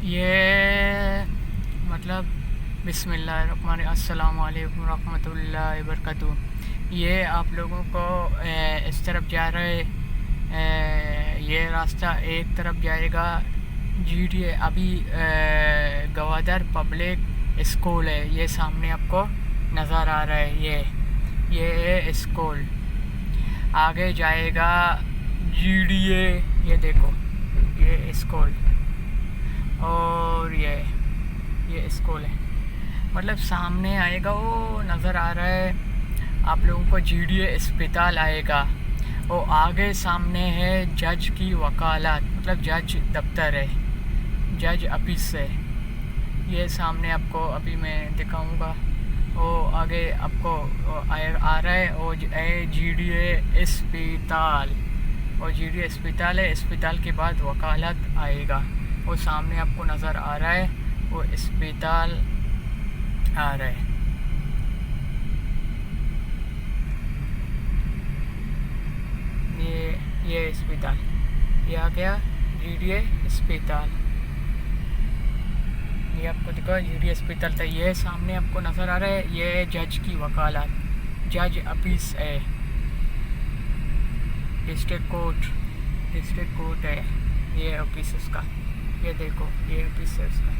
ये मतलब अस्सलाम वालेकुम रहमतुल्लाहि वबरकातुहू। ये आप लोगों को इस तरफ जा रहे ये रास्ता एक तरफ जाएगा जीडीए। अभी गवादर पब्लिक स्कूल है, ये सामने आपको नज़र आ रहा है। ये है स्कूल। आगे जाएगा जीडीए, ये देखो ये स्कूल। और ये स्कूल है, मतलब सामने आएगा वो नज़र आ रहा है आप लोगों को जीडीए अस्पताल आएगा। वो आगे सामने है जज की वकालत, मतलब जज दफ्तर है, जज ऑफिस है। ये सामने आपको अभी मैं दिखाऊंगा। वो आगे आपको आ रहा है वो जीडीए अस्पताल। और जीडीए अस्पताल है, अस्पताल के बाद वकालत आएगा। वो सामने आपको नज़र आ रहा है, वो अस्पताल आ रहा है। ये अस्पताल, ये आ गया जीडीए अस्पताल। ये आपको दिखा जीडीए अस्पताल था। ये सामने आपको नज़र आ रहा है, ये जज की वकालत, जज ऑफिस है, डिस्ट्रिक्ट कोर्ट है ये ऑफिस उसका। ये देखो ये ऑफिस है उसका।